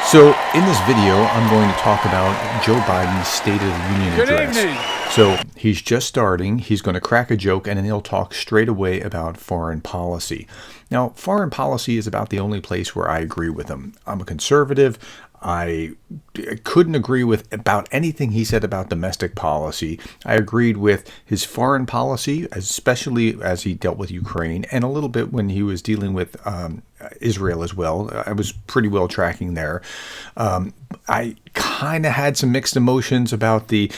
So in this video, I'm going to talk about Joe Biden's State of the Union address. Good evening. So he's just starting. He's going to crack a joke, and then he'll talk straight away about foreign policy. Now, foreign policy is about the only place where I agree with him. I'm a conservative. I couldn't agree with about anything he said about domestic policy. I agreed with his foreign policy, especially as he dealt with Ukraine, and a little bit when he was dealing with Israel as well. I was pretty well tracking there. I kind of had some mixed emotions about the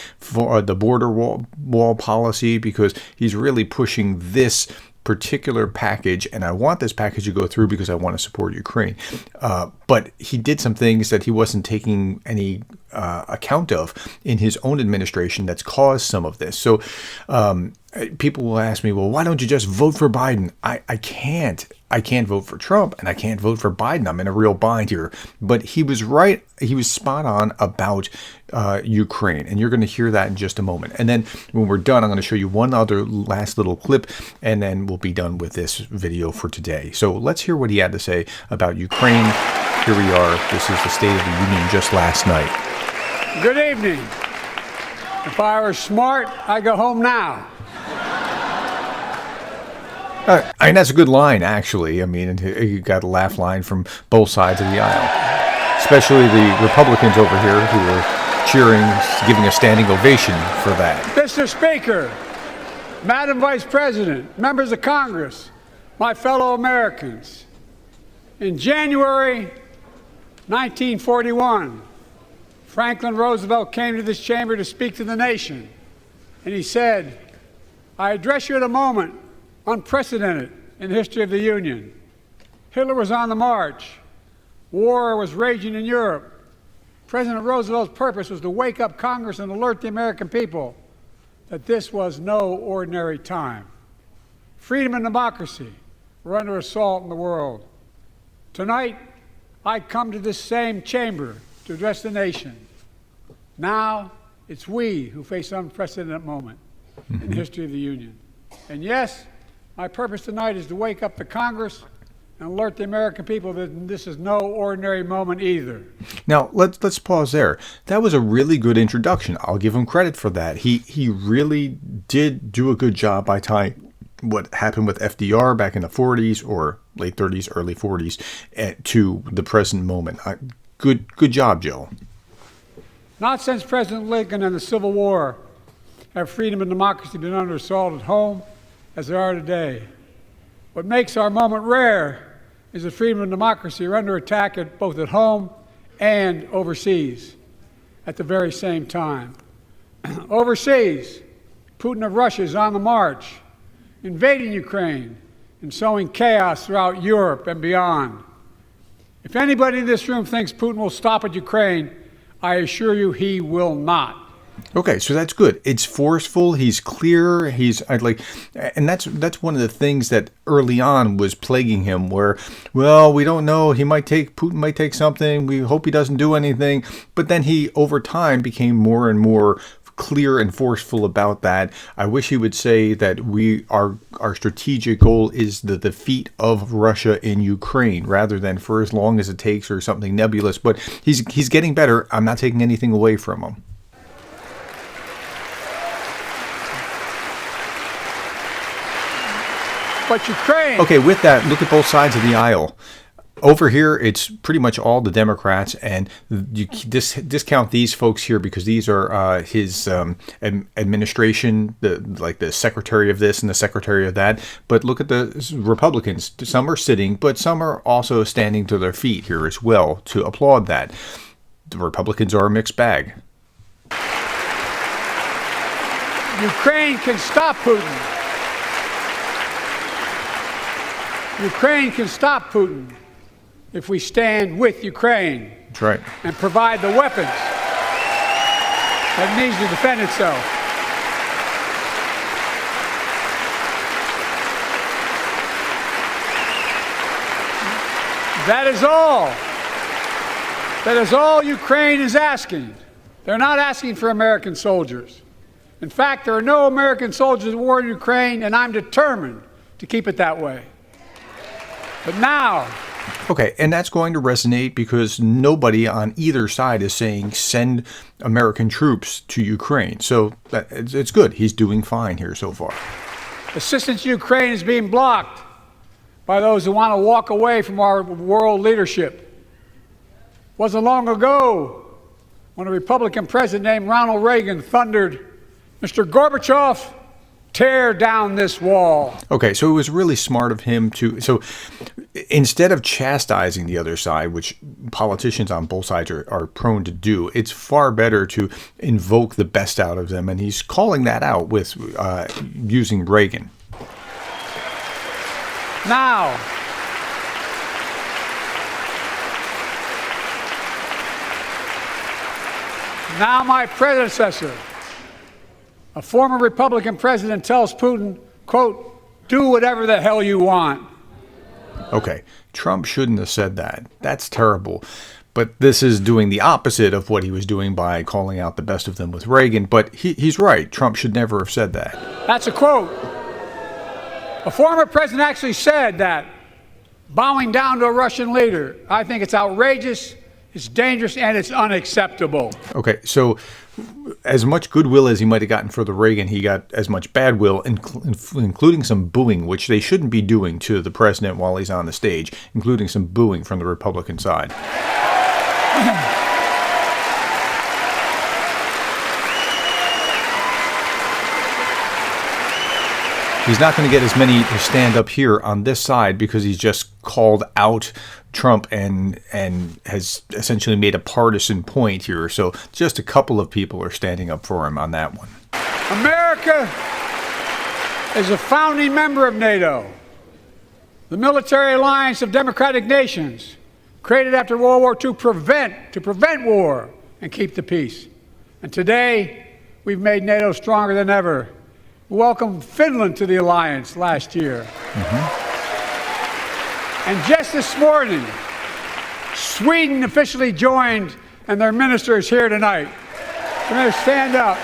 border wall policy, because he's really pushing this particular package, and I want this package to go through because I want to support Ukraine. But he did some things that he wasn't taking any account of in his own administration that's caused some of this. So people will ask me, well, why don't you just vote for Biden? I can't. I can't vote for Trump, and I can't vote for Biden. I'm in a real bind here. But he was right. He was spot on about Ukraine, and you're going to hear that in just a moment. And then when we're done, I'm going to show you one other last little clip, and then we'll be done with this video for today. So let's hear what he had to say about Ukraine. Here we are. This is the State of the Union just last night. Good evening. If I were smart, I'd go home now. And that's a good line, actually. I mean, you got a laugh line from both sides of the aisle, especially the Republicans over here who were cheering, giving a standing ovation for that. Mr. Speaker, Madam Vice President, members of Congress, my fellow Americans, in January 1941, Franklin Roosevelt came to this chamber to speak to the nation, and he said, "I address you at a moment unprecedented in the history of the Union. Hitler was on the march. War was raging in Europe. President Roosevelt's purpose was to wake up Congress and alert the American people that this was no ordinary time. Freedom and democracy were under assault in the world. Tonight, I come to this same chamber to address the nation. Now, it's we who face an unprecedented moment in the history of the Union. And yes, my purpose tonight is to wake up the Congress and alert the American people that this is no ordinary moment either." Now, let's pause there. That was a really good introduction. I'll give him credit for that. He really did do a good job by tying what happened with FDR back in the 40s or late 30s, early 40s to the present moment. Good job, Joe. Not since President Lincoln and the Civil War have freedom and democracy been under assault at home as they are today. What makes our moment rare is that freedom and democracy are under attack both at home and overseas at the very same time. Overseas, Putin of Russia is on the march, invading Ukraine and sowing chaos throughout Europe and beyond. If anybody in this room thinks Putin will stop at Ukraine, I assure you he will not. Okay, so that's good. It's forceful. He's clear. And that's one of the things that early on was plaguing him. Where, well, we don't know. Putin might take something. We hope he doesn't do anything. But then he, over time, became more and more clear and forceful about that. I wish he would say that our strategic goal is the defeat of Russia in Ukraine, rather than for as long as it takes or something nebulous. But he's getting better. I'm not taking anything away from him. But Ukraine... Okay, with that, look at both sides of the aisle. Over here, it's pretty much all the Democrats, and you discount these folks here because these are his administration, the secretary of this and the secretary of that. But look at the Republicans. Some are sitting, but some are also standing to their feet here as well to applaud that. The Republicans are a mixed bag. Ukraine can stop Putin. Ukraine can stop Putin if we stand with Ukraine. That's right. And provide the weapons that needs to defend itself. That is all. That is all Ukraine is asking. They're not asking for American soldiers. In fact, there are no American soldiers at war in Ukraine, and I'm determined to keep it that way. But now, Okay, and that's going to resonate because nobody on either side is saying send American troops to Ukraine. So it's good. He's doing fine here so far. Assistance to Ukraine is being blocked by those who want to walk away from our world leadership. It wasn't long ago when a Republican president named Ronald Reagan thundered, "Mr. Gorbachev, tear down this wall." Okay, so it was really smart of him to... So instead of chastising the other side, which politicians on both sides are prone to do, it's far better to invoke the best out of them. And he's calling that out with using Reagan. Now, my predecessor, a former Republican president, tells Putin, quote, "Do whatever the hell you want." Okay, Trump shouldn't have said that. That's terrible. But this is doing the opposite of what he was doing by calling out the best of them with Reagan. But he's right. Trump should never have said that. That's a quote. A former president actually said that, bowing down to a Russian leader. I think it's outrageous, it's dangerous, and it's unacceptable. Okay, so as much goodwill as he might have gotten for the Reagan, he got as much bad will, including some booing, which they shouldn't be doing to the president while he's on the stage, including some booing from the Republican side. He's not going to get as many to stand up here on this side because he's just called out Trump and has essentially made a partisan point here. So just a couple of people are standing up for him on that one. America is a founding member of NATO, the military alliance of democratic nations created after World War II to prevent war and keep the peace. And today, we've made NATO stronger than ever. We welcomed Finland to the alliance last year. And just this morning, Sweden officially joined, and their minister is here tonight. We're going to stand up.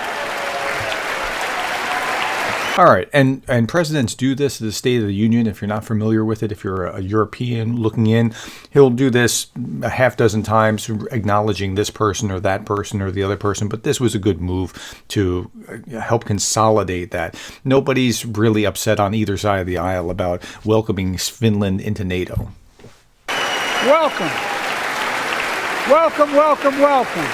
All right, and presidents do this at the State of the Union. If you're not familiar with it, if you're a European looking in, he'll do this a half dozen times, acknowledging this person or that person or the other person. But this was a good move to help consolidate that. Nobody's really upset on either side of the aisle about welcoming Finland into NATO. Welcome. Welcome, welcome, welcome.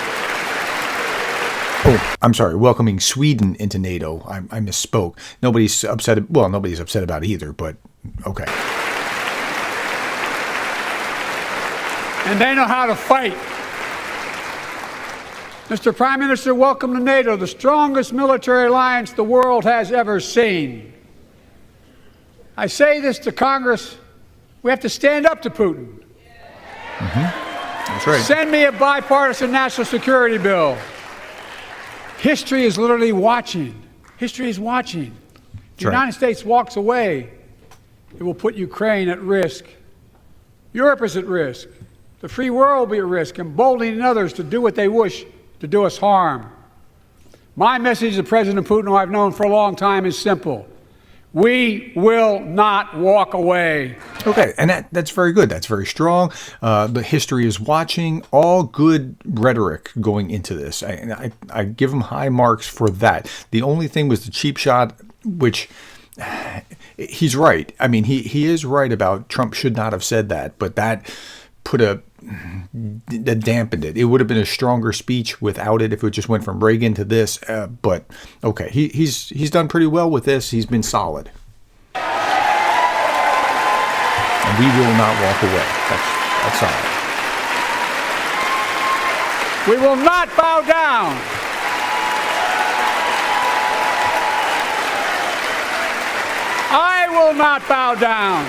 Oh, I'm sorry, welcoming Sweden into NATO. I misspoke. Nobody's upset. Well, nobody's upset about either, but okay. And they know how to fight. Mr. Prime Minister, welcome to NATO, the strongest military alliance the world has ever seen. I say this to Congress, we have to stand up to Putin. That's right. Send me a bipartisan national security bill. History is literally watching. History is watching. The United States walks away, it will put Ukraine at risk. Europe is at risk. The free world will be at risk, emboldening others to do what they wish to do us harm. My message to President Putin, who I've known for a long time, is simple. We will not walk away. Okay, and that's very good. That's very strong. The history is watching. All good rhetoric going into this. I give him high marks for that. The only thing was the cheap shot, which he's right. I mean, he is right about Trump should not have said that, but that that dampened it. It would have been a stronger speech without it if it just went from Reagan to this. But okay, he's done pretty well with this. He's been solid, and we will not walk away. That's solid. We will not bow down. I will not bow down.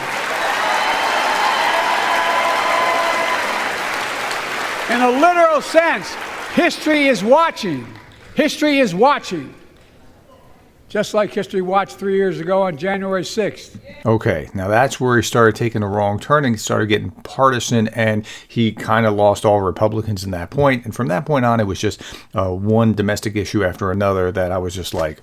In a literal sense, history is watching. History is watching. Just like history watched 3 years ago on January 6th. Okay, now that's where he started taking a wrong turn and started getting partisan, and he kind of lost all Republicans in that point. And from that point on, it was just one domestic issue after another that I was just like,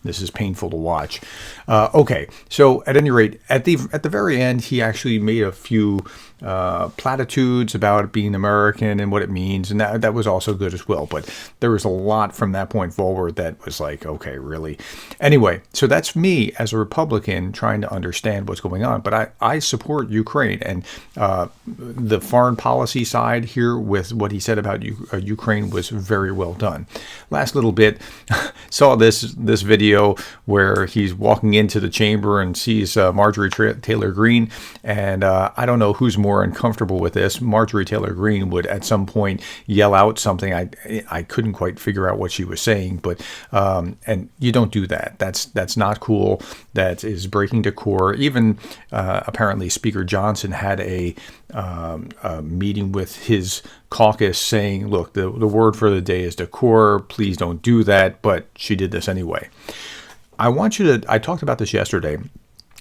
this is painful to watch. Okay, so at any rate, at the very end, he actually made a few platitudes about being American and what it means, and that was also good as well. But there was a lot from that point forward that was like, okay, really. Anyway, so that's me as a Republican trying to understand what's going on. But I support Ukraine, and the foreign policy side here with what he said about Ukraine was very well done. Last little bit, saw this video where he's walking into the chamber and sees Marjorie Taylor Greene, and I don't know who's more uncomfortable with this. Marjorie Taylor Greene would at some point yell out something. I couldn't quite figure out what she was saying, but and you don't do that. That's not cool. That is breaking decor. Even apparently Speaker Johnson had a meeting with his caucus saying, look, the word for the day is decor. Please don't do that. But she did this anyway. I talked about this yesterday,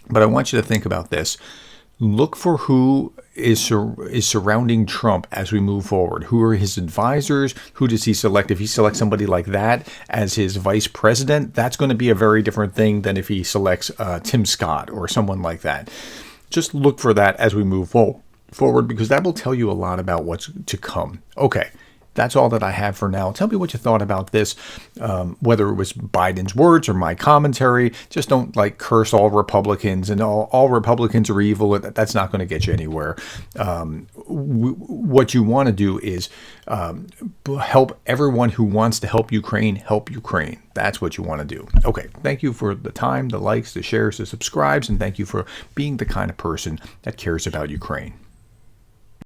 but I want you to think about this. Look for who is surrounding Trump as we move forward. Who are his advisors? Who does he select? If he selects somebody like that as his vice president, that's going to be a very different thing than if he selects Tim Scott or someone like that. Just look for that as we move forward, because that will tell you a lot about what's to come. Okay. That's all that I have for now. Tell me what you thought about this, whether it was Biden's words or my commentary. Just don't curse all Republicans and all Republicans are evil. That's not going to get you anywhere. What you want to do is help everyone who wants to help Ukraine help Ukraine. That's what you want to do. Okay, thank you for the time, the likes, the shares, the subscribes, and thank you for being the kind of person that cares about Ukraine.